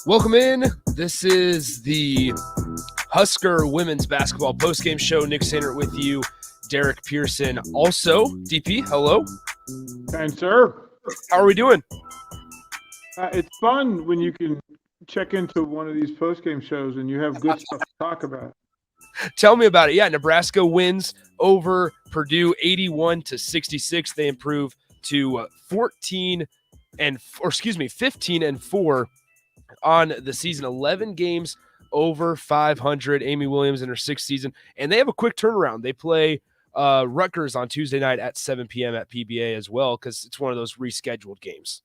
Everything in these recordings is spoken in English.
Welcome in. This is the Husker women's basketball postgame show. Nick Sainert with you, Derek Pearson. Also, DP, hello. And sir, How are we doing? it's fun when you can check into one of these post-game shows and you have good stuff to talk about. Tell me about it. Yeah, Nebraska wins over Purdue 81-66. They improve to 15 and 4 on the season. 11 games over 500. Amy Williams in her sixth season, and they have a quick turnaround. They play Rutgers on Tuesday night at 7 p.m. at PBA as well, because it's one of those rescheduled games.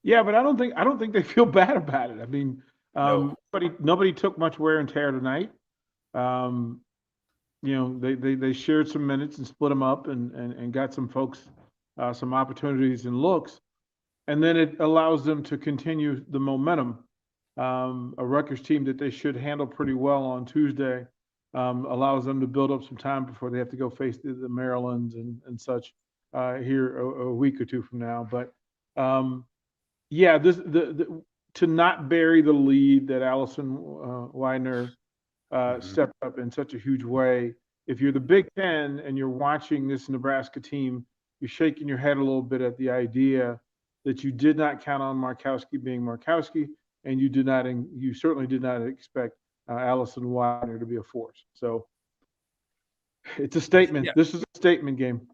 Yeah, but I don't think they feel bad about it. I mean, No. nobody took much wear and tear tonight. They shared some minutes and split them up and got some folks some opportunities and looks, and then it allows them to continue the momentum. A Rutgers team that they should handle pretty well on Tuesday allows them to build up some time before they have to go face the Marylands and such here a week or two from now. But yeah, to not bury the lead that Allison Widener stepped up in such a huge way. If you're the Big Ten and you're watching this Nebraska team, you're shaking your head a little bit at the idea that you did not count on Markowski being Markowski, and you certainly did not expect Allison Widener to be a force. So it's a statement. Yeah. This is a statement game.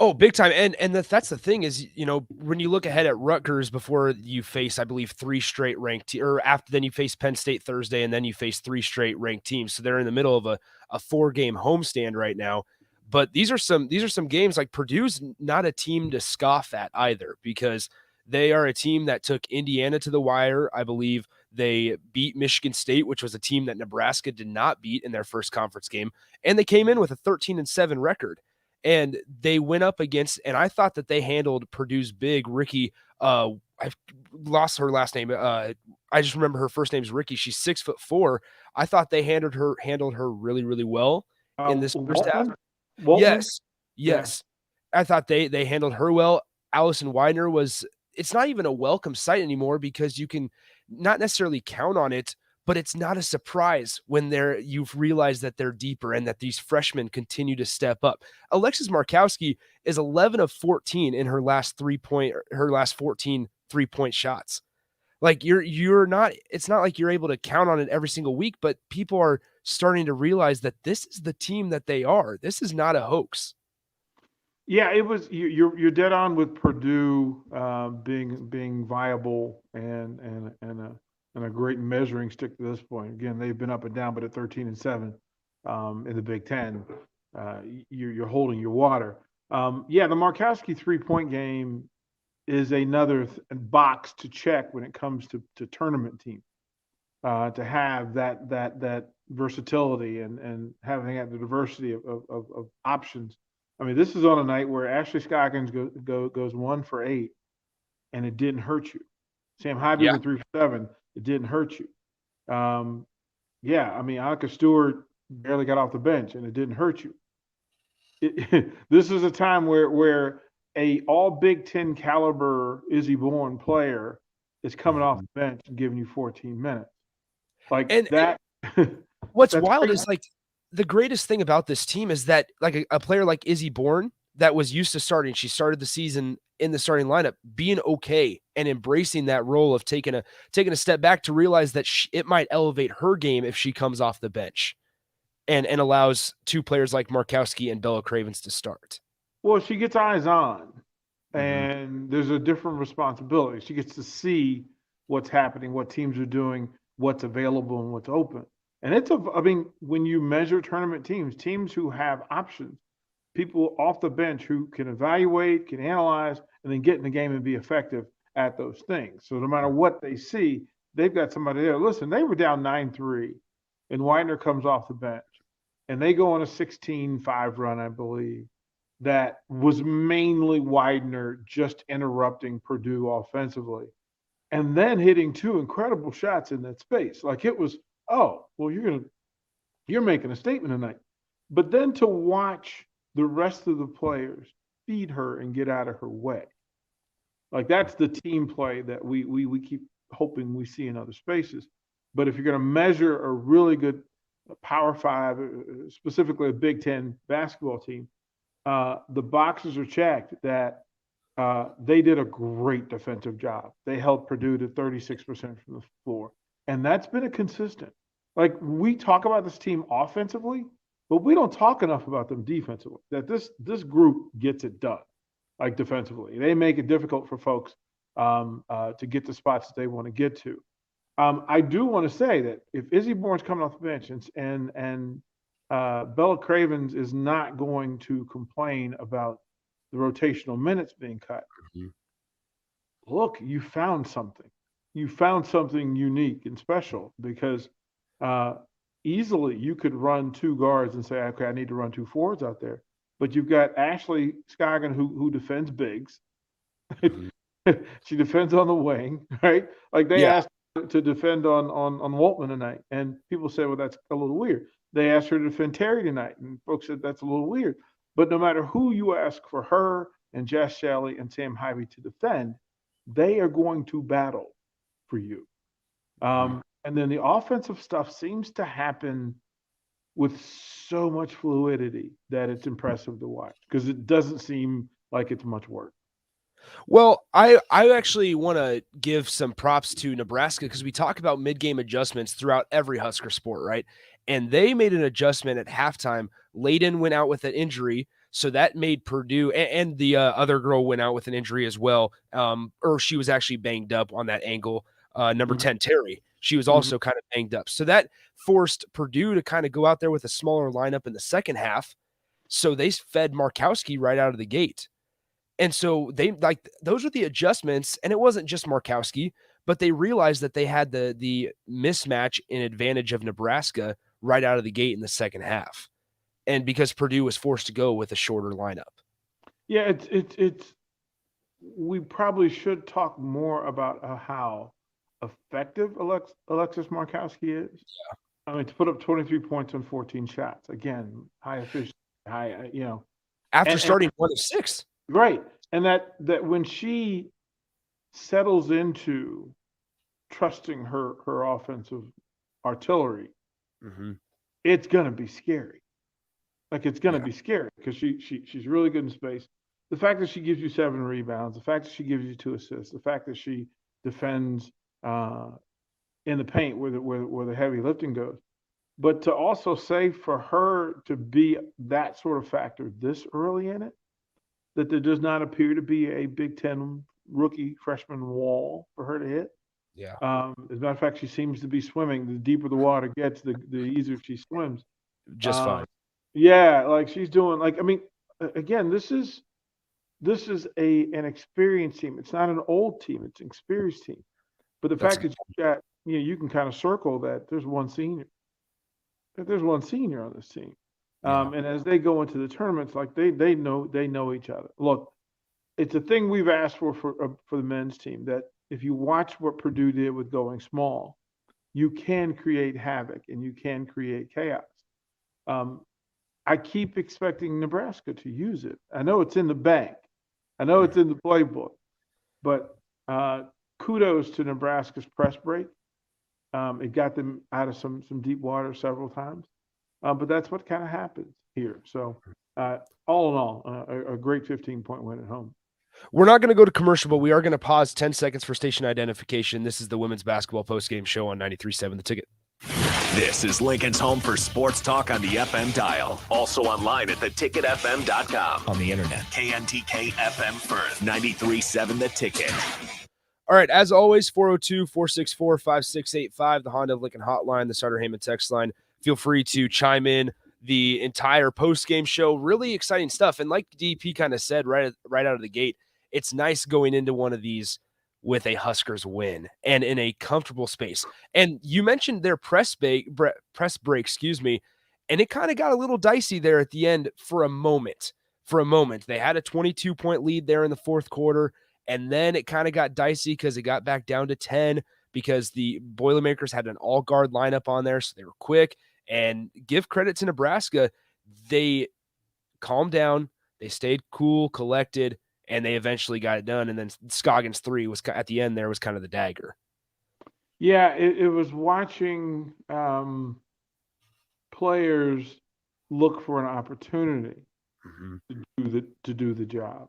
Oh, big time. And that's the thing is, when you look ahead at Rutgers before you face, I believe, three straight ranked or after then you face Penn State Thursday, and then you face three straight ranked teams. So they're in the middle of a 4-game homestand right now. But these are some games like Purdue's not a team to scoff at either, because they are a team that took Indiana to the wire. I believe they beat Michigan State, which was a team that Nebraska did not beat in their first conference game. And they came in with a 13-7 record. And they went up against, and I thought that they handled Purdue's big Ricky. I've lost her last name. I just remember her first name is Ricky. She's 6'4". I thought they handled her really, really well in this first half. Yes. Yeah. I thought they handled her well. Allison Widener it's not even a welcome sight anymore, because you can not necessarily count on it, but it's not a surprise when you've realized that they're deeper and that these freshmen continue to step up. Alexis Markowski is 11 of 14 in her last 14 3-point shots. Like it's not like you're able to count on it every single week, but people are starting to realize that this is the team that they are. This is not a hoax. Yeah, it was. You're dead on with Purdue being viable and a great measuring stick to this point. Again, they've been up and down, but at 13-7 in the Big Ten, you're holding your water. The Markowski 3-point game is another box to check when it comes to tournament teams. To have that versatility and having the diversity of options. I mean, this is on a night where Ashley Scoggins goes 1 for 8, and it didn't hurt you. Sam Hybe went 3 for 7. It didn't hurt you. I mean, Annika Stewart barely got off the bench, and it didn't hurt you. This is a time where a all Big Ten caliber Izzy Bourne player is coming off the bench and giving you 14 minutes. What's wild crazy. Is like the greatest thing about this team is that like a player like Izzy Bourne that was used to starting, she started the season in the starting lineup, being okay and embracing that role of taking a step back to realize that it might elevate her game if she comes off the bench and allows two players like Markowski and Bella Cravens to start. Well, she gets eyes on, and there's a different responsibility. She gets to see what's happening, what teams are doing, what's available, and what's open. And when you measure tournament teams who have options, people off the bench who can evaluate, can analyze, and then get in the game and be effective at those things. So no matter what they see, they've got somebody there. Listen, they were down 9-3, and Widener comes off the bench, and they go on a 16-5 run, I believe, that was mainly Widener just interrupting Purdue offensively, and then hitting 2 incredible shots in that space. Like it was, oh, well, you're making a statement tonight. But then to watch the rest of the players feed her and get out of her way. Like that's the team play that we keep hoping we see in other spaces. But if you're going to measure a really good Power Five, specifically a Big Ten basketball team, the boxes are checked that they did a great defensive job. They held Purdue to 36% from the floor. And that's been a consistent. Like, we talk about this team offensively, but we don't talk enough about them defensively. That this group gets it done, like defensively. They make it difficult for folks to get the spots that they want to get to. I do want to say that if Izzy Bourne's coming off the bench and Bella Cravens is not going to complain about the rotational minutes being cut, look, you found something. You found something unique and special because easily you could run two guards and say, okay, I need to run two forwards out there. But you've got Ashley Scoggin who defends bigs. She defends on the wing, right? Like they asked to defend on Waltman tonight, and people said, well, that's a little weird. They asked her to defend Terry tonight, and folks said that's a little weird. But no matter who you ask for her and Jess Shelley and Sam Hyvee to defend, they are going to battle for you. And then the offensive stuff seems to happen with so much fluidity that it's impressive to watch because it doesn't seem like it's much work. Well, I actually want to give some props to Nebraska because we talk about mid-game adjustments throughout every Husker sport, right? And they made an adjustment at halftime. Layden went out with an injury, so that made Purdue and the other girl went out with an injury as well. Or she was actually banged up on that angle. Number 10, Terry. She was also kind of banged up. So that forced Purdue to kind of go out there with a smaller lineup in the second half. So they fed Markowski right out of the gate. And so they those are the adjustments, and it wasn't just Markowski, but they realized that they had the mismatch in advantage of Nebraska right out of the gate in the second half. And because Purdue was forced to go with a shorter lineup. Yeah, it's we probably should talk more about how effective Alexis Markowski is. Yeah. I mean, to put up 23 points on 14 shots, again, high efficiency, high, After starting 1 of 6. Right. And that when she settles into trusting her offensive artillery, it's going to be scary. Like, it's going to be scary because she's really good in space. The fact that she gives you 7 rebounds, the fact that she gives you 2 assists, the fact that she defends in the paint where the heavy lifting goes. But to also say for her to be that sort of factor this early in it, that there does not appear to be a Big Ten rookie freshman wall for her to hit. Yeah. As a matter of fact, she seems to be swimming. The deeper the water gets, the easier she swims. Just fine. Yeah, like she's doing. Like, I mean, again, this is an experienced team. It's not an old team. It's an experienced team. But the fact that you got, you can kind of circle that there's one senior. There's one senior on this team. And as they go into the tournaments, like they know each other. Look, it's a thing we've asked for the men's team, that if you watch what Purdue did with going small, you can create havoc and you can create chaos. I keep expecting Nebraska to use it. I know it's in the bank. I know it's in the playbook. But kudos to Nebraska's press break. It got them out of some deep water several times. But that's what kind of happens here. So all in all, a great 15-point win at home. We're not going to go to commercial, but we are going to pause 10 seconds for station identification. This is the Women's Basketball Postgame Show on 93.7 The Ticket. This is Lincoln's home for sports talk on the FM dial. Also online at theticketfm.com. On the internet, KNTK FM Firth, 93.7 The Ticket. All right, as always, 402-464-5685, the Honda of Lincoln hotline, the Starter Heyman text line. Feel free to chime in the entire post-game show. Really exciting stuff. And like DP kind of said right out of the gate, it's nice going into one of these with a Huskers win and in a comfortable space. And you mentioned their press break, and it kind of got a little dicey there at the end for a moment. They had a 22-point lead there in the fourth quarter, and then it kind of got dicey because it got back down to 10 because the Boilermakers had an all-guard lineup on there, so they were quick. And give credit to Nebraska, they calmed down, they stayed cool, collected, and they eventually got it done. And then Scoggins' 3 was at the end there was kind of the dagger. Yeah, it was watching players look for an opportunity to do the job.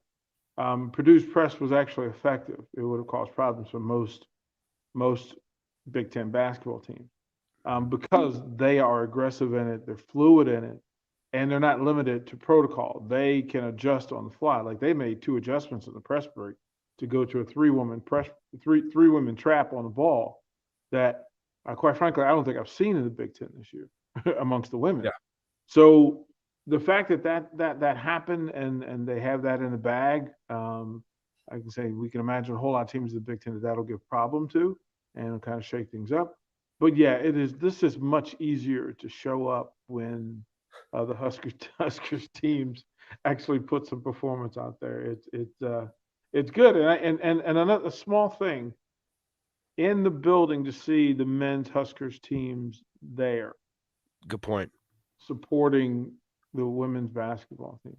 Purdue's press was actually effective. It would have caused problems for most Big Ten basketball teams because they are aggressive in it, they're fluid in it, and they're not limited to protocol. They can adjust on the fly. Like they made 2 adjustments in the press break to go to a three women trap on the ball that, quite frankly, I don't think I've seen in the Big Ten this year amongst the women. Yeah. So the fact that happened and they have that in the bag, I can say we can imagine a whole lot of teams in the Big Ten that'll give problem to and kind of shake things up. But yeah, this is much easier to show up when the Huskers teams actually put some performance out there. It's good. And another small thing in the building to see the men's Huskers teams there. Good point. Supporting the women's basketball team.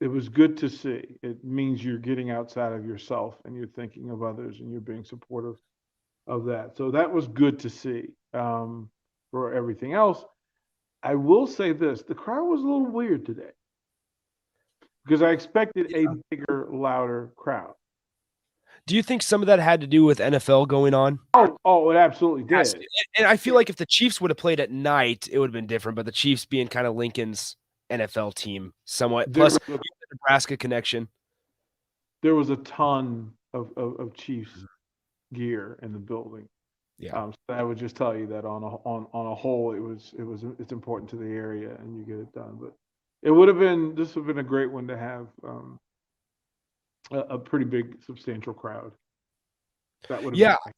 It was good to see. It means you're getting outside of yourself and you're thinking of others and you're being supportive of that. So that was good to see. For everything else, I will say this: the crowd was a little weird today because I expected a bigger, louder crowd. Do you think some of that had to do with NFL going on? Oh, it absolutely did. And I feel like if the Chiefs would have played at night, it would have been different. But the Chiefs being kind of Lincoln's NFL team somewhat, plus the Nebraska connection. There was a ton of Chiefs gear in the building. Yeah. So I would just tell you that on a whole, it's important to the area and you get it done. But this would have been a great one to have a pretty big, substantial crowd. That would have been.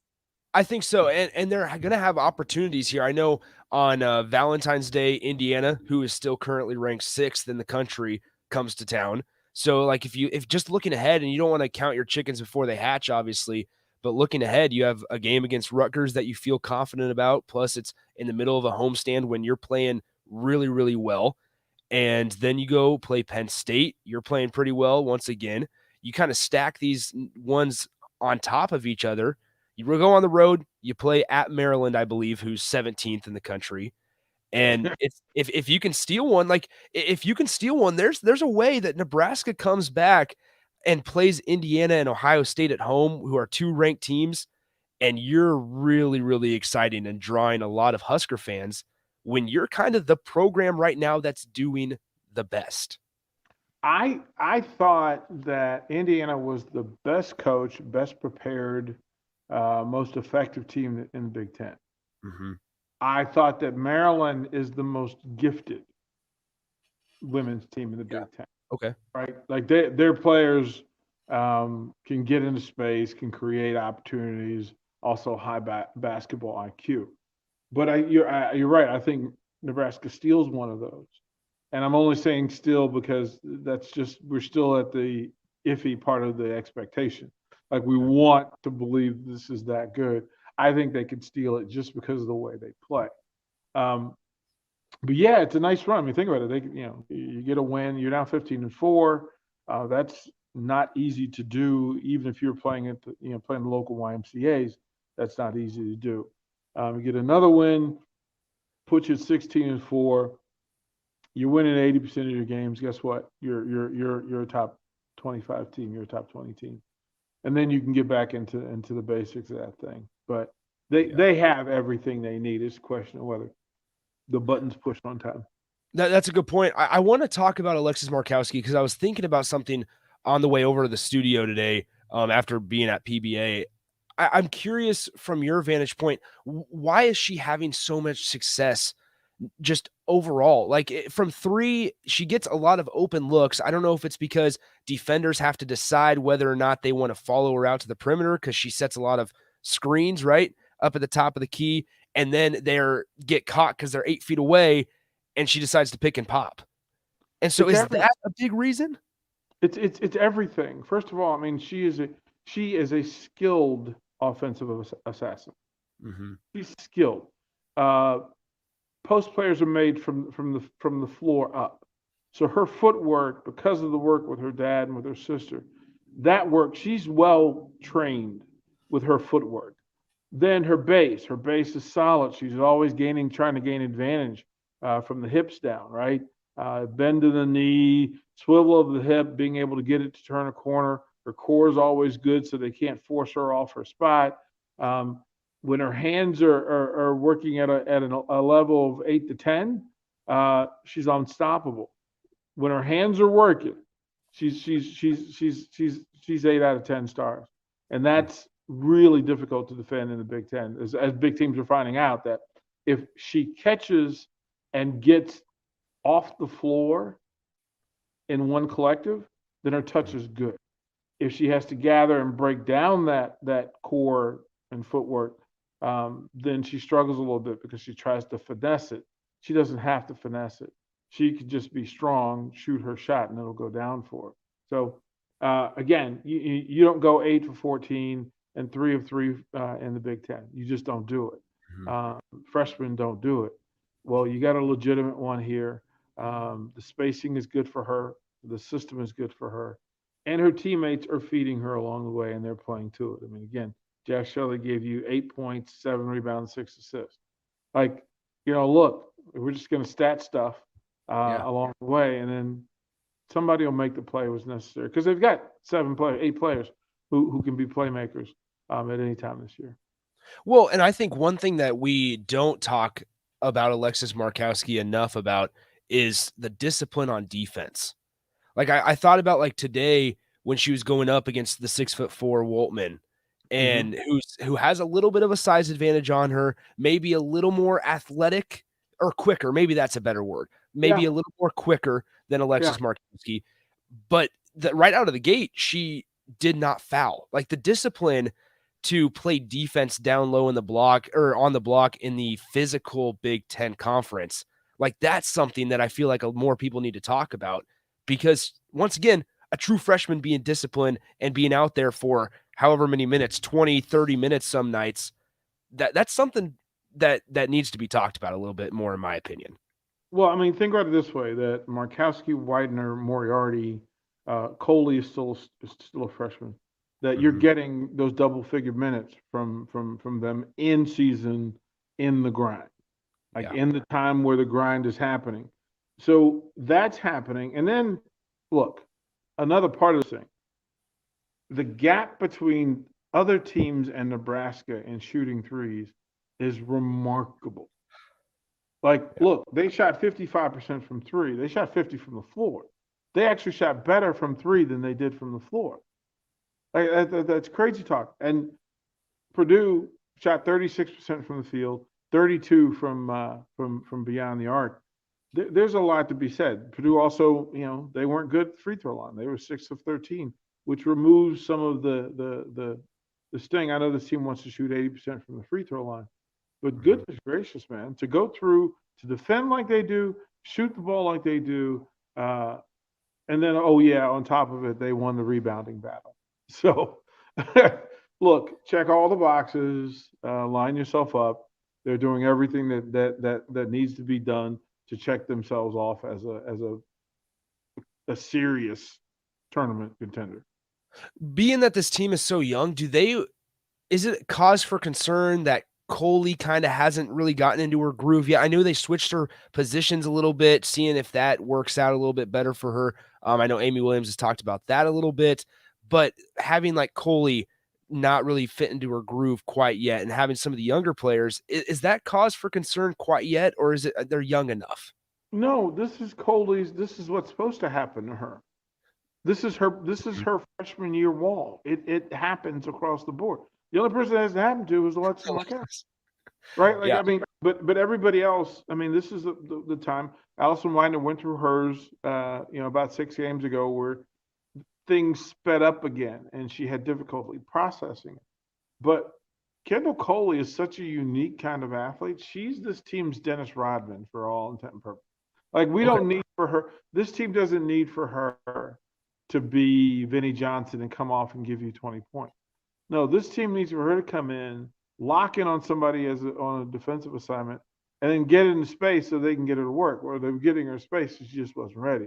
I think so. And they're going to have opportunities here. I know on Valentine's Day, Indiana, who is still currently ranked 6th in the country, comes to town. So like if just looking ahead, and you don't want to count your chickens before they hatch, obviously, but looking ahead, you have a game against Rutgers that you feel confident about. Plus it's in the middle of a homestand when you're playing really, really well. And then you go play Penn State. You're playing pretty well once again. You kind of stack these ones on top of each other. You go on the road, you play at Maryland, I believe, who's 17th in the country. And if you can steal one, there's a way that Nebraska comes back and plays Indiana and Ohio State at home, who are 2 ranked teams, and you're really, really exciting and drawing a lot of Husker fans when you're kind of the program right now that's doing the best. I thought that Indiana was the best coach, best prepared, most effective team in the Big Ten. Mm-hmm. I thought that Maryland is the most gifted women's team in the Big Ten. Okay. Right? Like their players can get into space, can create opportunities, also high basketball IQ. But you're right. I think Nebraska steals one of those. And I'm only saying steal because we're still at the iffy part of the expectation. Like we want to believe this is that good. I think they could steal it just because of the way they play. But yeah, it's a nice run. I mean, think about it. You get a win. You're down 15-4. That's not easy to do, even if you're playing the local YMCA's. That's not easy to do. You get another win, puts you at 16-4. You're winning 80% of your games. Guess what? You're a top 25 team. You're a top 20 team, and then you can get back into the basics of that thing. But they have everything they need. It's a question of whether the button's pushed on time. That's a good point. I want to talk about Alexis Markowski because I was thinking about something on the way over to the studio today after being at PBA. I'm curious from your vantage point, why is she having so much success just overall? Like from 3, she gets a lot of open looks. I don't know if it's because defenders have to decide whether or not they want to follow her out to the perimeter because she sets a lot of screens right up at the top of the key, and then get caught because they're 8 feet away, and she decides to pick and pop. And so is that a big reason? It's everything. First of all, I mean, she is a skilled offensive assassin. Mm-hmm. She's skilled. Post players are made from the floor up. So her footwork, because of the work with her dad and with her sister, that work, she's well trained with her footwork. Then her base is solid. She's always trying to gain advantage from the hips down, right? Bend to the knee, swivel of the hip, being able to get it to turn a corner. Her core is always good, so they can't force her off her spot. When her hands are working at a level of 8 to 10, she's unstoppable. When her hands are working, she's 8 out of 10 stars, and that's really difficult to defend in the Big Ten. As big teams are finding out that if she catches and gets off the floor in one collective, then her touch is good. If she has to gather and break down that core and footwork, then she struggles a little bit because she tries to finesse it. She doesn't have to finesse it. She could just be strong, shoot her shot, and it'll go down for her. So again, you don't go 8 for 14 and 3 of 3 in the Big Ten. You just don't do it. Freshmen don't do it. Well, you got a legitimate one here. The spacing is good for her. The system is good for her. And her teammates are feeding her along the way, and they're playing to it. I mean, again, Jack Shelley gave you 8 points, 7 rebounds, 6 assists. Like, look, we're just going to stat stuff along the way, and then somebody will make the play was necessary because they've got 8 players who can be playmakers at any time this year. Well, and I think one thing that we don't talk about Alexis Markowski enough about is the discipline on defense. Like I thought about like today when she was going up against the 6'4" Waltman, and who has a little bit of a size advantage on her, maybe a little more athletic or quicker. Maybe that's a better word. Maybe a little more quicker than Alexis Markowski. But right out of the gate, she did not foul. Like the discipline to play defense down low in the block or on the block in the physical Big Ten conference. Like that's something that I feel like more people need to talk about because once again, a true freshman being disciplined and being out there for however many minutes, 20, 30 minutes, some nights, that's something that needs to be talked about a little bit more, in my opinion. Well, I mean, think about it this way: that Markowski, Widener, Moriarty, Coley is still a freshman. That you're getting those double-figure minutes from them in season, in the grind, in the time where the grind is happening. So that's happening, and then look, another part of the thing: the gap between other teams and Nebraska in shooting threes is remarkable. Look, they shot 55% from 3. They shot 50 from the floor. They actually shot better from 3 than they did from the floor. That's crazy talk. And Purdue shot 36% from the field, 32 from beyond the arc. There's a lot to be said. Purdue also, they weren't good at the free throw line. They were 6 of 13, which removes some of the sting. I know this team wants to shoot 80% from the free throw line. But goodness gracious, man, to go through, to defend like they do, shoot the ball like they do, and then, on top of it, they won the rebounding battle. So, look, check all the boxes, line yourself up. They're doing everything that needs to be done to check themselves off as a serious tournament contender. Being that this team is so young, is it cause for concern that Coley kind of hasn't really gotten into her groove yet? I know they switched her positions a little bit, seeing if that works out a little bit better for her. I know Amy Williams has talked about that a little bit, but having like Coley not really fit into her groove quite yet and having some of the younger players, is that cause for concern quite yet, or is it they're young enough? No, this is what's supposed to happen to her. This is her freshman year wall. It happens across the board. The only person that hasn't happened to is Alexis Markowski, right? I mean, but everybody else. I mean, this is the time. Allison Widener went through hers, about 6 games ago, where things sped up again, and she had difficulty processing it. But Kendall Coley is such a unique kind of athlete. She's this team's Dennis Rodman for all intent and purpose. We don't need for her. This team doesn't need for her to be Vinnie Johnson and come off and give you 20 points. No, this team needs for her to come in, lock in on somebody on a defensive assignment, and then get into space so they can get her to work. Where they're getting her space, she just wasn't ready.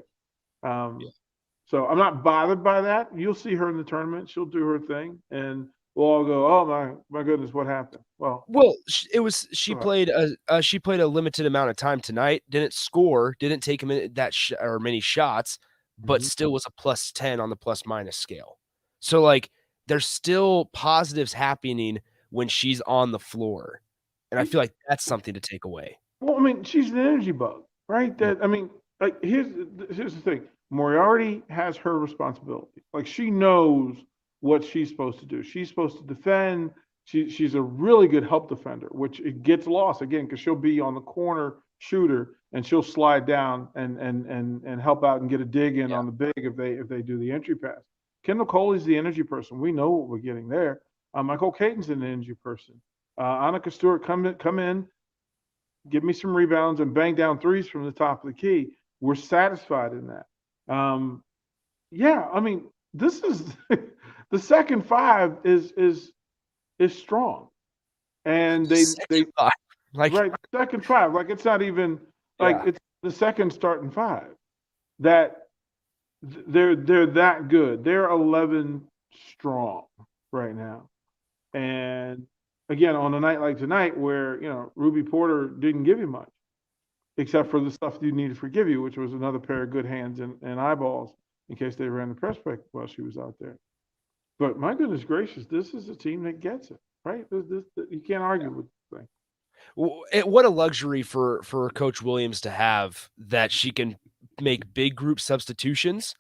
So I'm not bothered by that. You'll see her in the tournament. She'll do her thing. And we'll all go, oh my goodness, what happened? Well, she go ahead. played a limited amount of time tonight, didn't score, didn't take or many shots, but Mhm. still was a +10 on the plus minus scale. So like there's still positives happening when she's on the floor. And I feel like that's something to take away. Well, I mean, she's an energy bug, right? Yeah. That I mean, like here's the thing. Moriarty has her responsibility. Like she knows what she's supposed to do. She's supposed to defend. She's a really good help defender, which it gets lost again because she'll be on the corner shooter and she'll slide down and help out and get a dig in Yeah. on the big if they do the entry pass. Kendall Coley's the energy person. We know what we're getting there. Michael Caton's an energy person. Annika Stewart come in, give me some rebounds and bang down threes from the top of the key. We're satisfied in that. Yeah, I mean, this is the second five is strong, and they Second five. Like right second five like it's not even like yeah. it's the second starting five that they're that good. They're 11 strong right now, and again on a night like tonight where Ruby Porter didn't give you much except for the stuff you needed to forgive you, which was another pair of good hands and eyeballs in case they ran the press break while she was out there. But my goodness gracious, this is a team that gets it, right? You can't argue with the thing. What a luxury for Coach Williams to have that she can make big group substitutions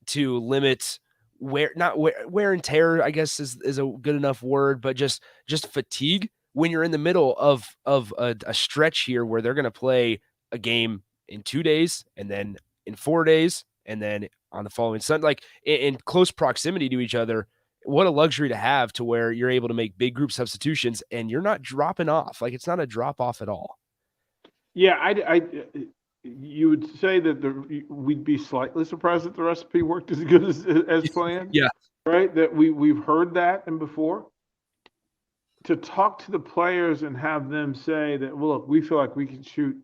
to limit wear and tear, I guess is a good enough word, but just fatigue when you're in the middle of a stretch here where they're going to play a game in 2 days and then in 4 days and then on the following Sunday, like in close proximity to each other. What a luxury to have to where you're able to make big group substitutions and you're not dropping off. Like it's not a drop off at all. Yeah, you would say that we'd be slightly surprised that the recipe worked as good as planned, Yeah. right? That we've heard that and before. To talk to the players and have them say that, well, look, we feel like we can shoot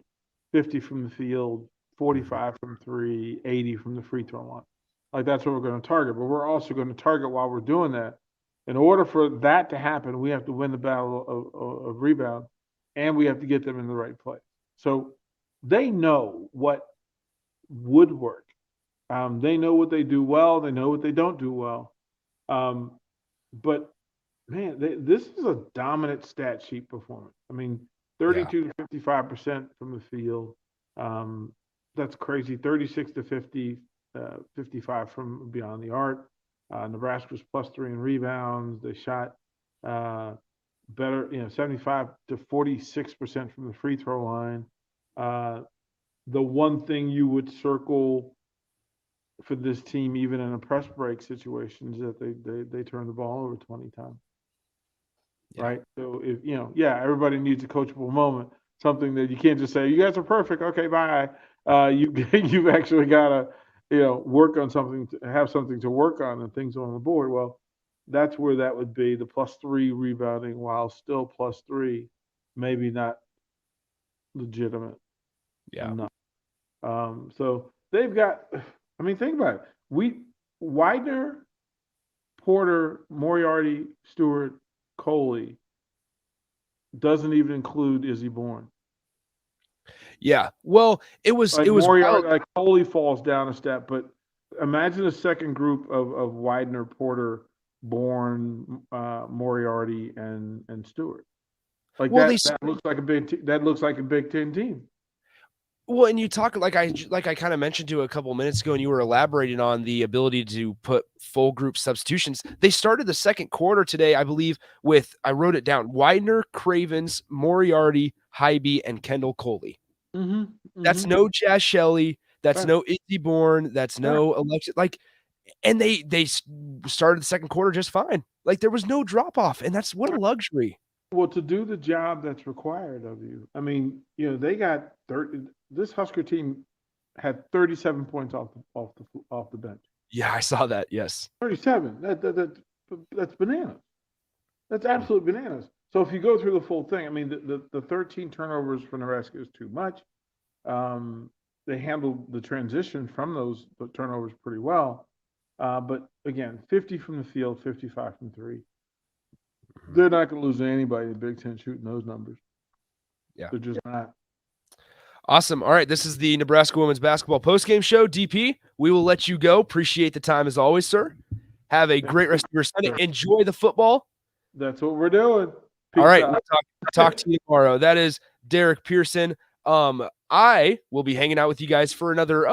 50 from the field, 45 from three, 80 from the free throw line. Like that's what we're going to target. But we're also going to target while we're doing that. In order for that to happen, we have to win the battle of rebound and we have to get them in the right place. So they know what would work. They know what they do well. They know what they don't do well. But man, this is a dominant stat sheet performance. I mean, Yeah. 32 to 55% from the field. That's crazy. 36 to 50, 55 from beyond the arc. Nebraska was +3 in rebounds. They shot better, 75 to 46% from the free throw line. The one thing you would circle for this team, even in a press break situation, is that they turn the ball over 20 times. Yeah. Right. So if everybody needs a coachable moment, something that you can't just say, you guys are perfect. Okay, bye. You've actually got to, work on something, have something to work on and things on the board. Well, that's where that would be the +3 rebounding while still +3, maybe not legitimate Yeah. enough. So they've got, I mean, think about it. Widener, Porter, Moriarty, Stewart, Coley doesn't even include Izzy Bourne. Yeah. Well, it was Moriarty, wild. like Coley falls down a step, but imagine a second group of Widener, Porter, Bourne, Moriarty, and Stewart. Like Well, that looks like a Big Ten team. Well, and you talk like I kind of mentioned to a couple minutes ago, and you were elaborating on the ability to put full group substitutions. They started the second quarter today, I believe, with I wrote it down: Widener, Cravens, Moriarty, Hybe, and Kendall Coley. That's no Jazz Shelley. That's Right. no Izzy Bourne. That's no Alexa. Like, and they started the second quarter just fine. Like there was no drop off, and that's what a luxury. Well, to do the job that's required of you. I mean, they got 30. This Husker team had 37 points off the bench. Yeah, I saw that. Yes. 37. That's bananas. That's absolute bananas. So if you go through the full thing, I mean, the 13 turnovers for Nebraska is too much. They handled the transition from those turnovers pretty well. But again, 50 from the field, 55 from three. They're not going to lose to anybody in the Big Ten shooting those numbers. Yeah. They're just not. Awesome. All right. This is the Nebraska Women's Basketball Postgame Show. DP, we will let you go. Appreciate the time as always, sir. Have a great rest of your Sunday. Enjoy the football. That's what we're doing. All right. We'll talk to you tomorrow. That is Derek Pearson. I will be hanging out with you guys for another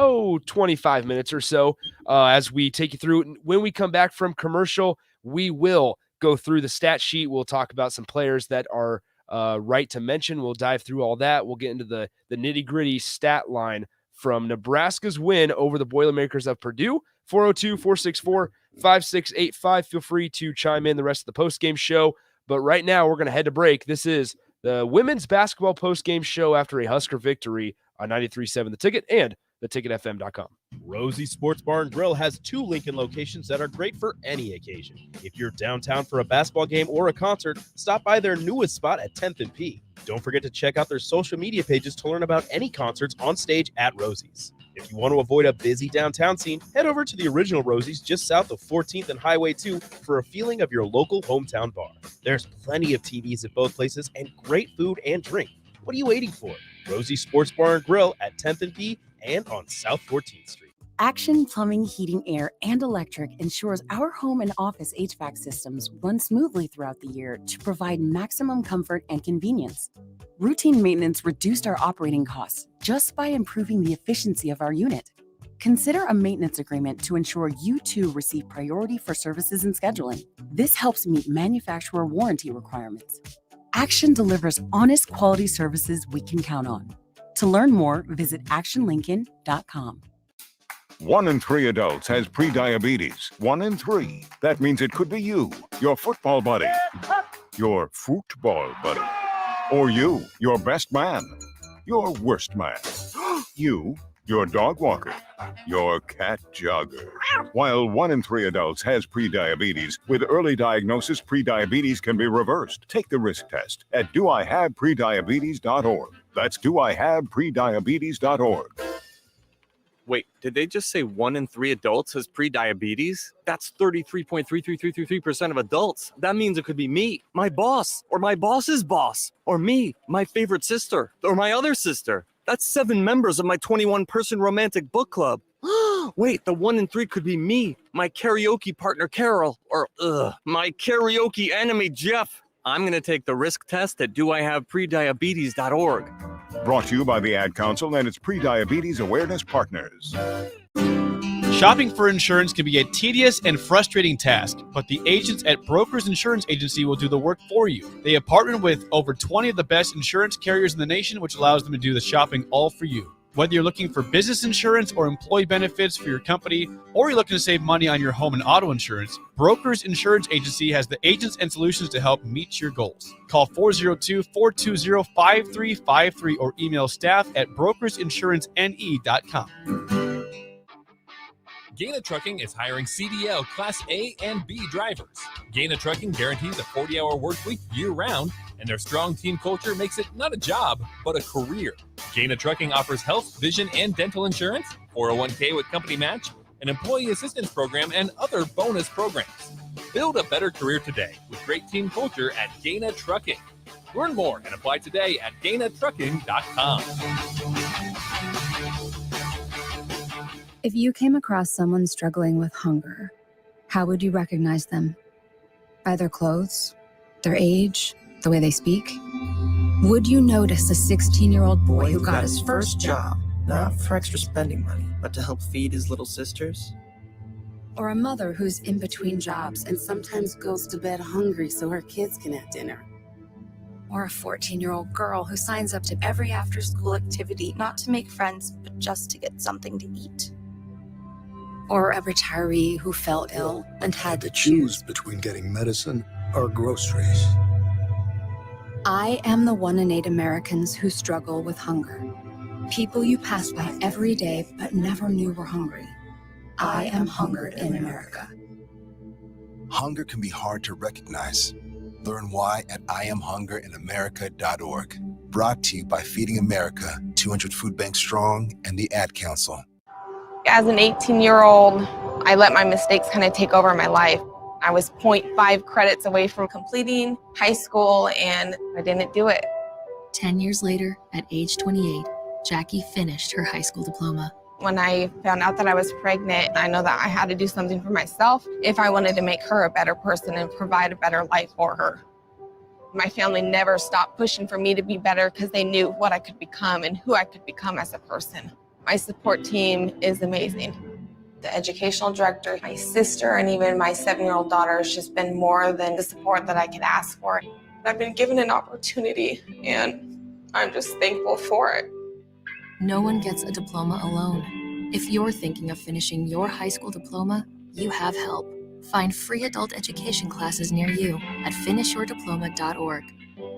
25 minutes or so as we take you through. When we come back from commercial, we will go through the stat sheet. We'll talk about some players that are right to mention. We'll dive through all that. We'll get into the nitty-gritty stat line from Nebraska's win over the Boilermakers of Purdue. 402-464-5685. Feel free to chime in the rest of the postgame show. But right now, we're going to head to break. This is the Women's Basketball Postgame Show after a Husker victory on 93.7 The Ticket and theticketfm.com. Rosie's Sports Bar and Grill has 2 Lincoln locations that are great for any occasion. If you're downtown for a basketball game or a concert, stop by their newest spot at 10th and P. Don't forget to check out their social media pages to learn about any concerts on stage at Rosie's. If you want to avoid a busy downtown scene, head over to the original Rosie's just south of 14th and Highway 2 for a feeling of your local hometown bar. There's plenty of TVs at both places and great food and drink. What are you waiting for? Rosie's Sports Bar and Grill at 10th and P and on South 14th Street. Action Plumbing, Heating, Air, and Electric ensures our home and office HVAC systems run smoothly throughout the year to provide maximum comfort and convenience. Routine maintenance reduced our operating costs just by improving the efficiency of our unit. Consider a maintenance agreement to ensure you too receive priority for services and scheduling. This helps meet manufacturer warranty requirements. Action delivers honest quality services we can count on. To learn more, visit actionlincoln.com. 1 in 3 adults has prediabetes. 1 in 3. That means it could be you, your football buddy, your football buddy, or you, your best man, your worst man, you, your dog walker, your cat jogger. While 1 in 3 adults has prediabetes, with early diagnosis, prediabetes can be reversed. Take the risk test at doihaveprediabetes.org. That's doihaveprediabetes.org. Wait, did they just say 1 in 3 adults has prediabetes? That's 33.33333% of adults. That means it could be me, my boss, or my boss's boss, or me, my favorite sister, or my other sister. That's 7 members of my 21-person romantic book club. Wait, the 1 in 3 could be me, my karaoke partner Carol, or my karaoke enemy Jeff. I'm going to take the risk test at doihaveprediabetes.org. Brought to you by the Ad Council and its Prediabetes Awareness Partners. Shopping for insurance can be a tedious and frustrating task, but the agents at Brokers Insurance Agency will do the work for you. They have partnered with over 20 of the best insurance carriers in the nation, which allows them to do the shopping all for you. Whether you're looking for business insurance or employee benefits for your company, or you're looking to save money on your home and auto insurance, Brokers Insurance Agency has the agents and solutions to help meet your goals. Call 402-420-5353 or email staff at brokersinsurancene.com. Gaina Trucking is hiring CDL Class A and B drivers. Gaina Trucking guarantees a 40-hour work week year-round, and their strong team culture makes it not a job, but a career. Gaina Trucking offers health, vision, and dental insurance, 401k with company match, an employee assistance program, and other bonus programs. Build a better career today with great team culture at Gaina Trucking. Learn more and apply today at gainatrucking.com. If you came across someone struggling with hunger, how would you recognize them? By their clothes, their age, the way they speak? Would you notice a 16-year-old boy who got his first job, not for extra spending money, but to help feed his little sisters? Or a mother who's in between jobs and sometimes goes to bed hungry so her kids can have dinner? Or a 14-year-old girl who signs up to every after-school activity, not to make friends, but just to get something to eat? Or a retiree who fell ill and had to choose between getting medicine or groceries. I am the 1 in 8 Americans who struggle with hunger. People you pass by every day but never knew were hungry. I am hungered in America. Hunger can be hard to recognize. Learn why at IamHungerInAmerica.org. Brought to you by Feeding America, 200 Food Banks Strong, and the Ad Council. As an 18-year-old, I let my mistakes kind of take over my life. I was 0.5 credits away from completing high school, and I didn't do it. 10 years later, at age 28, Jackie finished her high school diploma. When I found out that I was pregnant, I know that I had to do something for myself if I wanted to make her a better person and provide a better life for her. My family never stopped pushing for me to be better because they knew what I could become and who I could become as a person. My support team is amazing. The educational director, my sister, and even my 7-year-old daughter has just been more than the support that I could ask for. I've been given an opportunity, and I'm just thankful for it. No one gets a diploma alone. If you're thinking of finishing your high school diploma, you have help. Find free adult education classes near you at finishyourdiploma.org.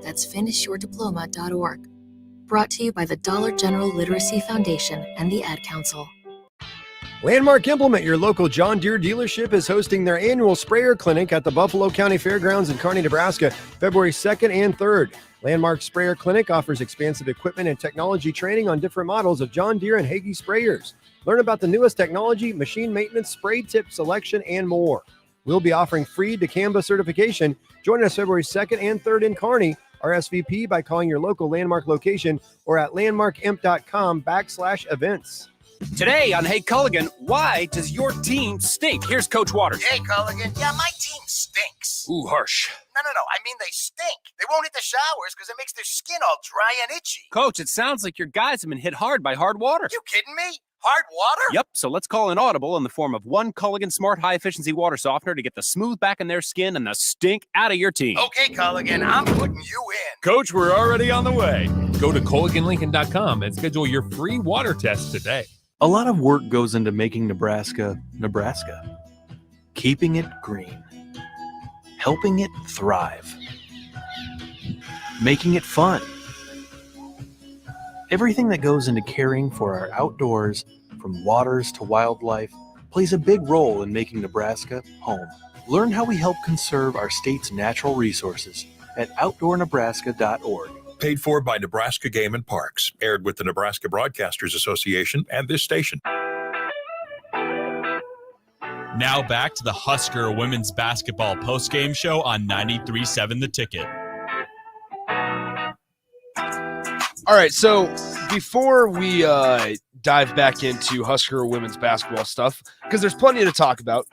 That's finishyourdiploma.org. Brought to you by the Dollar General Literacy Foundation and the Ad Council. Landmark Implement, your local John Deere dealership, is hosting their annual sprayer clinic at the Buffalo County Fairgrounds in Kearney, Nebraska, February 2nd and 3rd. Landmark Sprayer Clinic offers expansive equipment and technology training on different models of John Deere and Hagie sprayers. Learn about the newest technology, machine maintenance, spray tip selection, and more. We'll be offering free dicamba certification. Join us February 2nd and 3rd in Kearney. RSVP by calling your local Landmark location or at landmarkimp.com/events. Today on Hey Culligan, why does your team stink? Here's Coach Waters. Hey, Culligan. Yeah, my team stinks. Ooh, harsh. No. I mean, they stink. They won't hit the showers because it makes their skin all dry and itchy. Coach, it sounds like your guys have been hit hard by hard water. You kidding me? Hard water? Yep, so let's call an audible in the form of one Culligan Smart High Efficiency Water Softener to get the smooth back in their skin and the stink out of your team. Okay, Culligan, I'm putting you in. Coach, we're already on the way. Go to CulliganLincoln.com and schedule your free water test today. A lot of work goes into making Nebraska, Nebraska. Keeping it green. Helping it thrive. Making it fun. Everything that goes into caring for our outdoors, from waters to wildlife, plays a big role in making Nebraska home. Learn how we help conserve our state's natural resources at outdoornebraska.org. Paid for by Nebraska Game and Parks. Aired with the Nebraska Broadcasters Association and this station. Now back to the Husker women's basketball postgame show on 93.7 The Ticket. All right, so before we dive back into Husker women's basketball stuff, because there's plenty to talk about,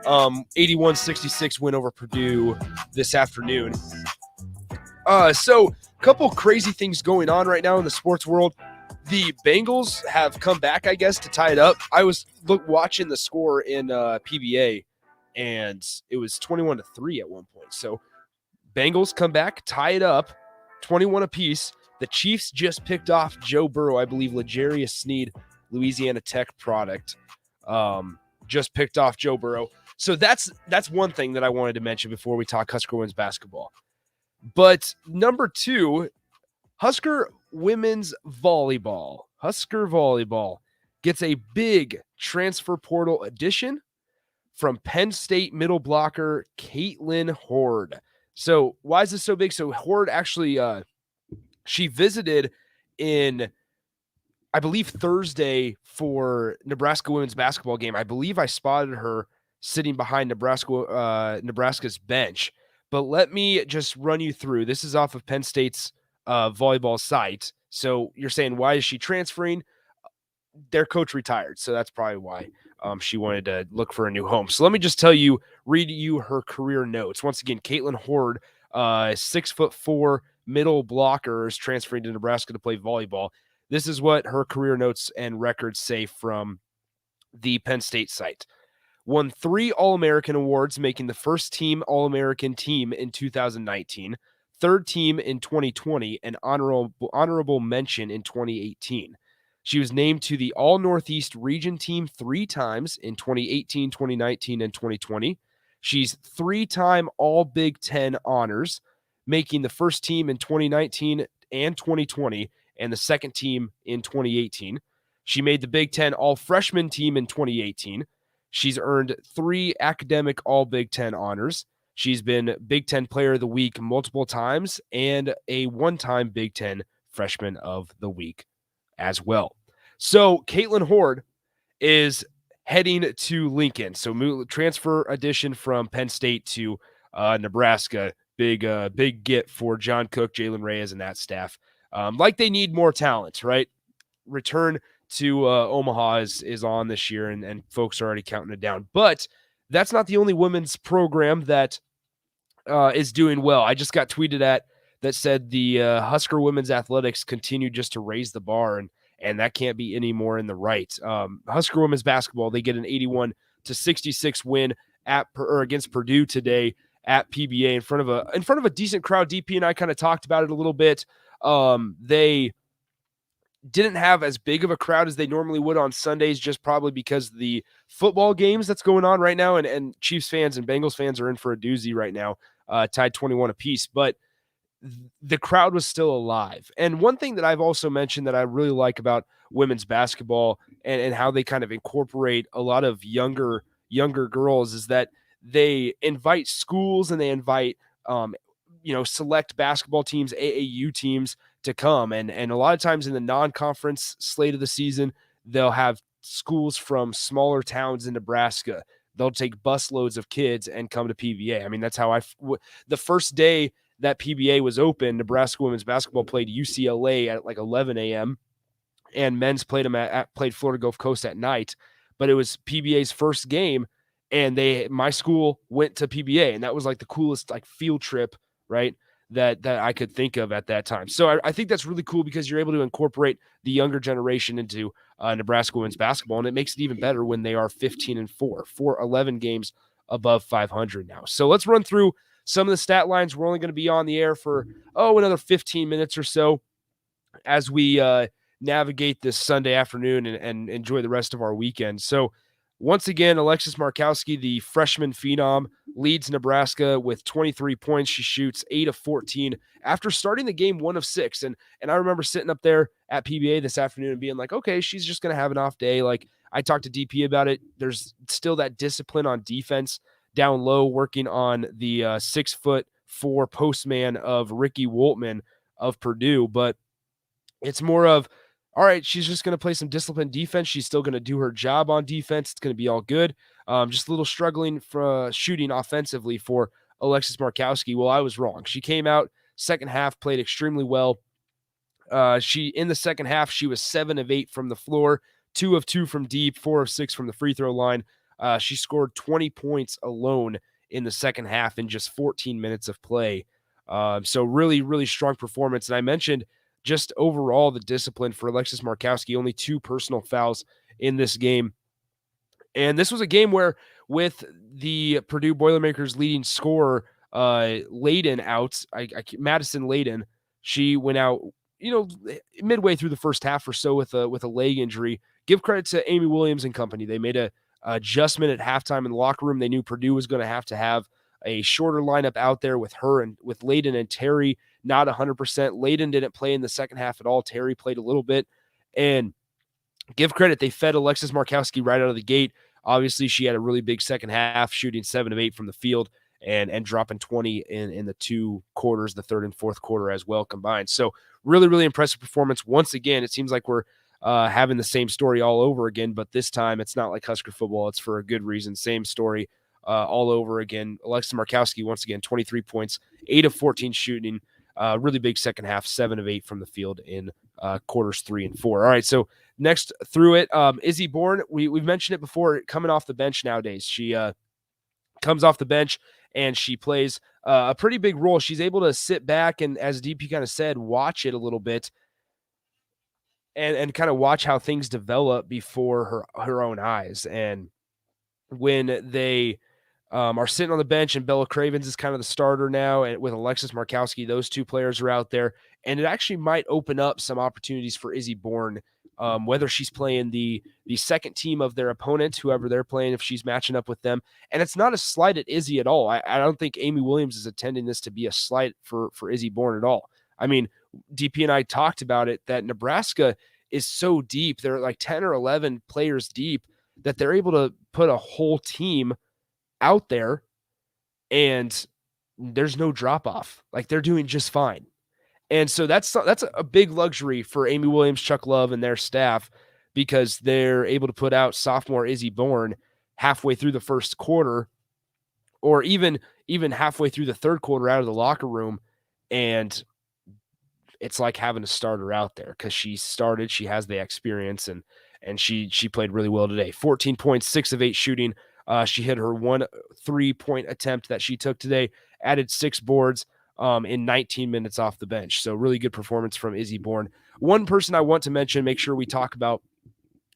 81-66 win over Purdue this afternoon. So a couple crazy things going on right now in the sports world. The Bengals have come back, I guess, to tie it up. I was watching the score in PBA, and it was 21-3 at one point. So Bengals come back, tie it up, 21 apiece. The Chiefs just picked off Joe Burrow, I believe L'Jarius Sneed, Louisiana Tech product, just picked off Joe Burrow. So that's one thing that I wanted to mention before we talk Husker women's basketball. But number two, Husker women's volleyball. Husker volleyball gets a big transfer portal addition from Penn State middle blocker Caitlin Horde. So why is this so big? So Horde actually she visited in, I believe, Thursday for Nebraska women's basketball game. I believe I spotted her sitting behind Nebraska's bench. But let me just run you through. This is off of Penn State's volleyball site. So you're saying, why is she transferring? Their coach retired, so that's probably why she wanted to look for a new home. So let me just read you her career notes. Once again, Caitlin Horde, 6'4", middle blocker, is transferring to Nebraska to play volleyball. This is what her career notes and records say from the Penn State site. Won 3 All-American awards, making the first team All-American team in 2019, third team in 2020, and honorable mention in 2018. She was named to the All-Northeast Region team 3 times in 2018, 2019, and 2020. She's 3-time All-Big Ten honors, making the first team in 2019 and 2020, and the second team in 2018. She made the Big Ten All-Freshman team in 2018. She's earned 3 academic All-Big Ten honors. She's been Big Ten Player of the Week multiple times and a 1-time Big Ten Freshman of the Week as well. So Caitlin Horde is heading to Lincoln. So transfer addition from Penn State to Nebraska. Big get for John Cook, Jalen Reyes, and that staff. Like they need more talent, right? Return to Omaha is on this year, and folks are already counting it down. But that's not the only women's program that is doing well. I just got tweeted at that said the Husker women's athletics continue just to raise the bar, and that can't be any more in the right. Husker women's basketball, they get an 81-66 win against Purdue today at PBA in front of a decent crowd. DP and I kind of talked about it a little bit. They didn't have as big of a crowd as they normally would on Sundays, just probably because the football games that's going on right now, and Chiefs fans and Bengals fans are in for a doozy right now, tied 21 apiece. But the crowd was still alive. And one thing that I've also mentioned that I really like about women's basketball and how they kind of incorporate a lot of younger girls is that they invite schools and they invite select basketball teams, AAU teams to come. And a lot of times in the non-conference slate of the season, they'll have schools from smaller towns in Nebraska. They'll take busloads of kids and come to PBA. I mean, that's how the first day that PBA was open, Nebraska women's basketball played UCLA at like 11 a.m. and men's played played Florida Gulf Coast at night. But it was PBA's first game, and my school went to PBA, and that was like the coolest like field trip, right, that I could think of at that time. So I think that's really cool because you're able to incorporate the younger generation into Nebraska women's basketball, and it makes it even better when they are 15-4 for 11 games above 500 now. So let's run through some of the stat lines. We're only going to be on the air for another 15 minutes or so as we navigate this Sunday afternoon and enjoy the rest of our weekend. So once again, Alexis Markowski, the freshman phenom, leads Nebraska with 23 points. She shoots 8 of 14 after starting the game 1 of 6. And I remember sitting up there at PBA this afternoon and being like, okay, she's just going to have an off day. Like I talked to DP about it. There's still that discipline on defense down low, working on the 6'4" postman of Ricky Woltman of Purdue. But it's more of, all right, she's just going to play some disciplined defense. She's still going to do her job on defense. It's going to be all good. Just a little struggling for shooting offensively for Alexis Markowski. Well, I was wrong. She came out second half, played extremely well. In the second half, she was 7 of 8 from the floor, 2 of 2 from deep, 4 of 6 from the free throw line. She scored 20 points alone in the second half in just 14 minutes of play. So really, really strong performance. And I mentioned just overall the discipline for Alexis Markowski, only 2 personal fouls in this game. And this was a game where with the Purdue Boilermakers leading scorer, Layden out, Madison Layden, she went out, midway through the first half or so with a leg injury. Give credit to Amy Williams and company. They made a adjustment at halftime in the locker room. They knew Purdue was going to have a shorter lineup out there with her and with Layden and Terry not 100%. Layden didn't play in the second half at all. Terry played a little bit. And give credit, they fed Alexis Markowski right out of the gate. Obviously, she had a really big second half, shooting 7 of 8 from the field and dropping 20 in the 2 quarters, the third and fourth quarter as well combined. So really, really impressive performance. Once again, it seems like we're having the same story all over again, but this time it's not like Husker football. It's for a good reason. Same story all over again. Alexis Markowski, once again, 23 points, 8 of 14 shooting, really big second half, 7 of 8 from the field in quarters 3 and 4. All right, so next through it, Izzy Bourne, we've mentioned it before, coming off the bench nowadays. She comes off the bench and she plays a pretty big role. She's able to sit back and, as DP kind of said, watch it a little bit and kind of watch how things develop before her own eyes. And when they are sitting on the bench and Bella Cravens is kind of the starter now, and with Alexis Markowski, those 2 players are out there, and it actually might open up some opportunities for Izzy Bourne, whether she's playing the second team of their opponent, whoever they're playing, if she's matching up with them. And it's not a slight at Izzy at all. I don't think Amy Williams is intending this to be a slight for Izzy Bourne at all. I mean, DP and I talked about it, that Nebraska is so deep. They're like 10 or 11 players deep that they're able to put a whole team out there and there's no drop off. Like, they're doing just fine. And so that's a big luxury for Amy Williams, Chuck Love, and their staff, because they're able to put out sophomore Izzy Bourne halfway through the first quarter, or even halfway through the third quarter out of the locker room, and it's like having a starter out there because she started, she has the experience, and she played really well today. 14 points, 6 of 8 shooting. She hit her 1 3-point attempt that she took today, added 6 boards in 19 minutes off the bench. So really good performance from Izzy Bourne. One person I want to mention, make sure we talk about,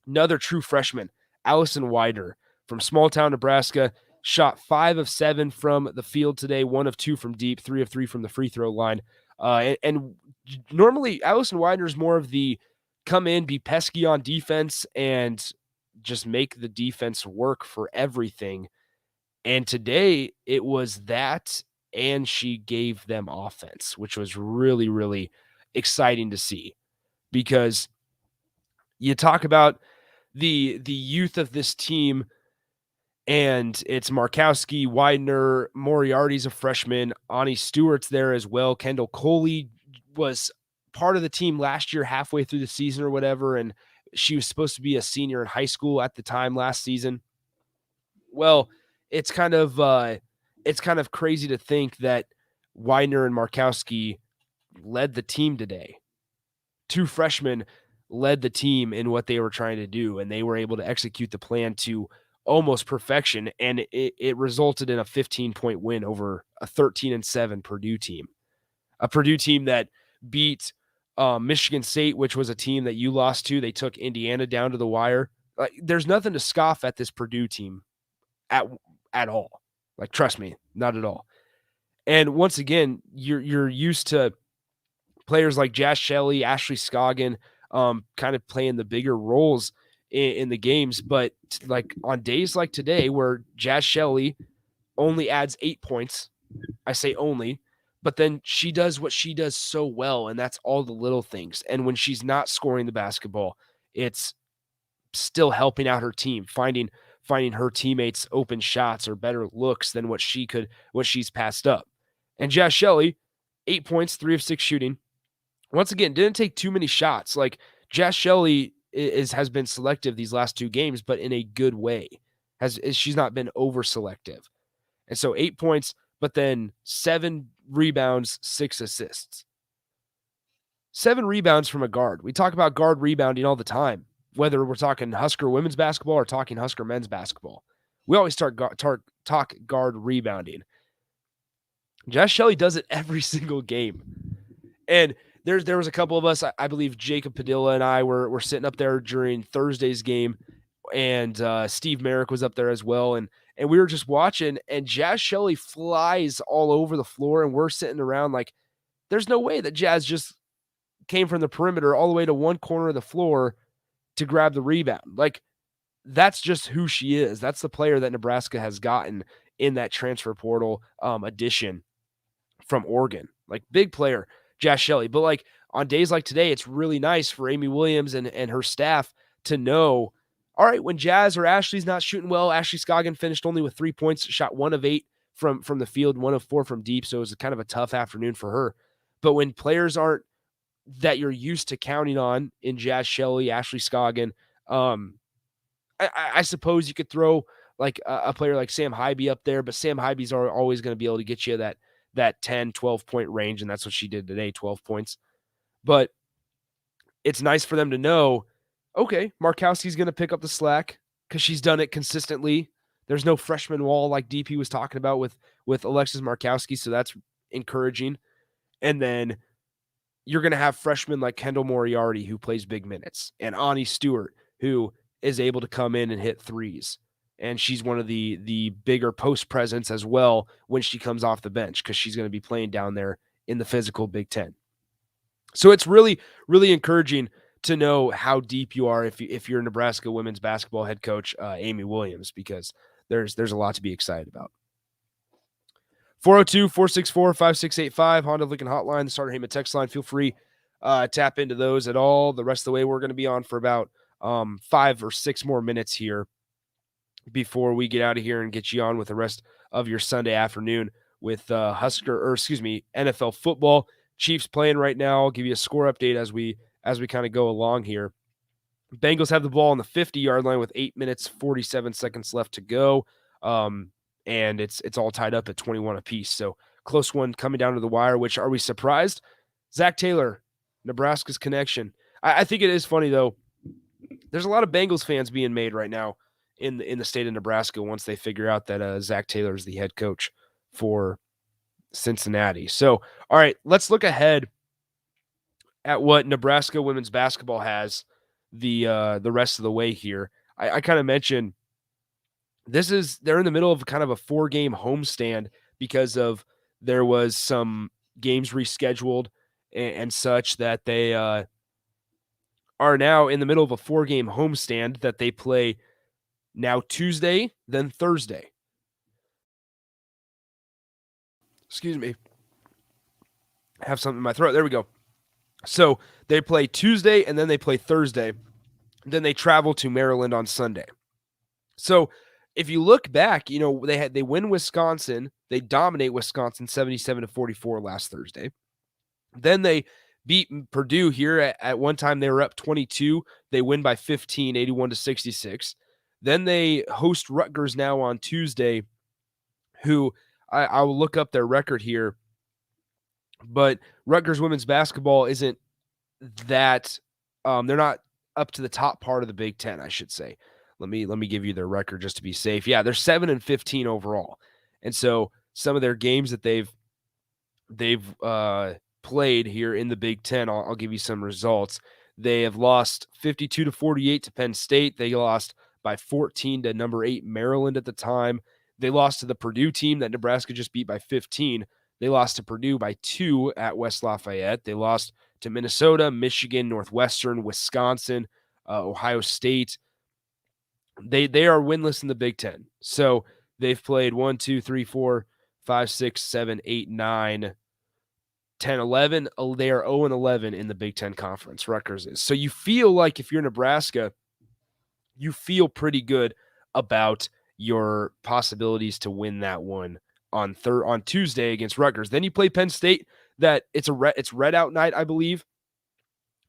another true freshman, Allison Widener from small town Nebraska, shot 5 of 7 from the field today, 1 of 2 from deep, 3 of 3 from the free throw line. And normally Allison Widener is more of the come in, be pesky on defense, and just make the defense work for everything. And today it was that, and she gave them offense, which was really, really exciting to see, because you talk about the youth of this team, and it's Markowski, Widener, Moriarty's a freshman, Ani Stewart's there as well. Kendall Coley was part of the team last year, halfway through the season or whatever, and she was supposed to be a senior in high school at the time last season. Well, it's kind of crazy to think that Widener and Markowski led the team today. 2 freshmen led the team in what they were trying to do, and they were able to execute the plan to almost perfection, and it resulted in a 15-point win over a 13-7 Purdue team. A Purdue team that beat Michigan State, which was a team that you lost to. They took Indiana down to the wire. There's nothing to scoff at this Purdue team at all. Like, trust me, not at all. And once again, you're used to players like Jazz Shelley, Ashley Scoggin, kind of playing the bigger roles in the games. But like on days like today, where Jazz Shelley only adds 8 points, I say only, but then she does what she does so well, and that's all the little things. And when she's not scoring the basketball, it's still helping out her team, finding her teammates open shots or better looks than what she's passed up. And Jazz Shelley, 8 points, 3 of 6 shooting. Once again, didn't take too many shots. Like, Jazz Shelley has been selective these last 2 games, but in a good way. She's not been over selective. And so 8 points, but then 7 rebounds, 6 assists. 7 rebounds from a guard. We talk about guard rebounding all the time, whether we're talking Husker women's basketball or talking Husker men's basketball. We always talk guard rebounding. Jazz Shelley does it every single game. And there was a couple of us, I believe Jacob Padilla and I were sitting up there during Thursday's game, and Steve Merrick was up there as well. And we were just watching, and Jazz Shelley flies all over the floor, and we're sitting around like, there's no way that Jazz just came from the perimeter all the way to one corner of the floor to grab the rebound. Like, that's just who she is. That's the player that Nebraska has gotten in that transfer portal addition from Oregon. Like, big player, Jazz Shelley. But like on days like today, it's really nice for Amy Williams and her staff to know, all right, when Jazz or Ashley's not shooting well, Ashley Scoggin finished only with 3 points, shot 1 of 8 from the field, 1 of 4 from deep. So it was kind of a tough afternoon for her. But when players aren't that you're used to counting on in Jazz Shelley, Ashley Scoggin, I suppose you could throw like a player like Sam Hybe up there, but Sam Hybe's always going to be able to get you that 10, 12-point range, and that's what she did today, 12 points. But it's nice for them to know, okay, Markowski's going to pick up the slack because she's done it consistently. There's no freshman wall like DP was talking about with Alexis Markowski, so that's encouraging. And then you're going to have freshmen like Kendall Moriarty, who plays big minutes, and Ani Stewart, who is able to come in and hit threes. And she's one of the bigger post presence as well when she comes off the bench, because she's going to be playing down there in the physical Big Ten. So it's really, really encouraging to know how deep you are if you're Nebraska women's basketball head coach Amy Williams, because there's a lot to be excited about. 402-464-5685, Honda Lincoln Hotline, the Starter Heyman text line. Feel free tap into those at all. The rest of the way, we're going to be on for about 5 or 6 more minutes here before we get out of here and get you on with the rest of your Sunday afternoon with NFL football. Chiefs playing right now. I'll give you a score update as we kind of go along here. Bengals have the ball on the 50-yard line with 8 minutes, 47 seconds left to go. And it's all tied up at 21 apiece. So close one coming down to the wire, which are we surprised? Zach Taylor, Nebraska's connection. I think it is funny, though. There's a lot of Bengals fans being made right now in the state of Nebraska once they figure out that Zach Taylor is the head coach for Cincinnati. So, all right, let's look ahead at what Nebraska women's basketball has the rest of the way here. I kind of mentioned they're in the middle of kind of a 4-game homestand because of there was some games rescheduled and such that they are now in the middle of a 4-game homestand that they play now Tuesday, then Thursday. Excuse me. I have something in my throat. There we go. So they play Tuesday and then they play Thursday. Then they travel to Maryland on Sunday. So if you look back, they win Wisconsin. They dominate Wisconsin 77-44 last Thursday. Then they beat Purdue here. At one time they were up 22. They win by 15, 81-66. Then they host Rutgers now on Tuesday, who I will look up their record here. But Rutgers women's basketball isn't that they're not up to the top part of the Big Ten, I should say. Let me give you their record just to be safe. Yeah, they're 7-15 overall. And so some of their games that they've played here in the Big Ten, I'll give you some results. They have lost 52-48 to Penn State. They lost by 14 to number 8 Maryland at the time. They lost to the Purdue team that Nebraska just beat by 15. They lost to Purdue by 2 at West Lafayette. They lost to Minnesota, Michigan, Northwestern, Wisconsin, Ohio State. They are winless in the Big Ten. So they've played 1, 2, 3, 4, 5, 6, 7, 8, 9, 10, 11. They are 0-11 in the Big Ten Conference. Rutgers is. So you feel like if you're Nebraska, you feel pretty good about your possibilities to win that one on Tuesday against Rutgers. Then you play Penn State. That it's red out night, I believe.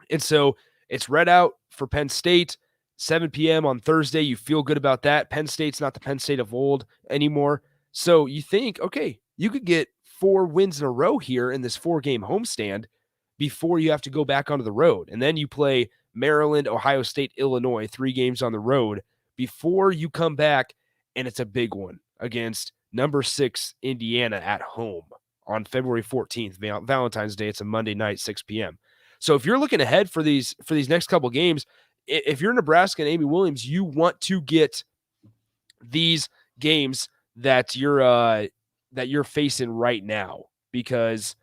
And so it's red out for Penn State, 7 p.m. on Thursday. You feel good about that. Penn State's not the Penn State of old anymore. So you think, okay, you could get 4 wins in a row here in this 4-game homestand before you have to go back onto the road. And then you play Maryland, Ohio State, Illinois, 3 games on the road before you come back, and it's a big one against number 6 Indiana at home on February 14th, Valentine's Day. It's a Monday night, 6 p.m. So if you're looking ahead for these next couple games, if you're Nebraska and Amy Williams, you want to get these games that you're facing right now, because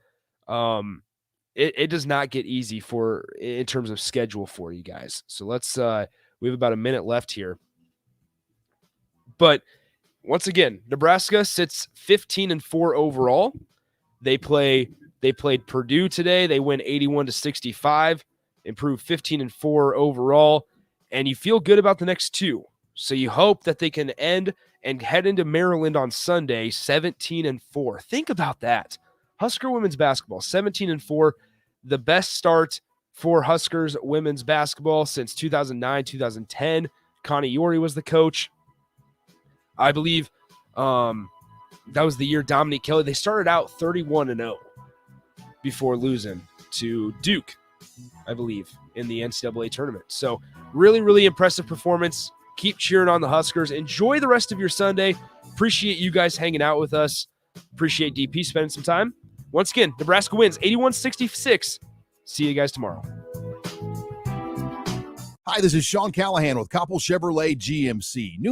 it does not get easy in terms of schedule for you guys. So let's we have about a minute left here. But once again, Nebraska sits 15-4 overall. They played Purdue today. They win 81-65, improve 15-4 overall, and you feel good about the next 2. So you hope that they can end and head into Maryland on Sunday 17-4. Think about that. Husker women's basketball 17-4, the best start for Huskers women's basketball since 2009-2010. Connie Yori was the coach. I believe that was the year Dominique Kelly. They started out 31-0 before losing to Duke, I believe, in the NCAA tournament. So really, really impressive performance. Keep cheering on the Huskers. Enjoy the rest of your Sunday. Appreciate you guys hanging out with us. Appreciate DP spending some time. Once again, Nebraska wins 81-66. See you guys tomorrow. Hi, this is Sean Callahan with Koppel Chevrolet GMC.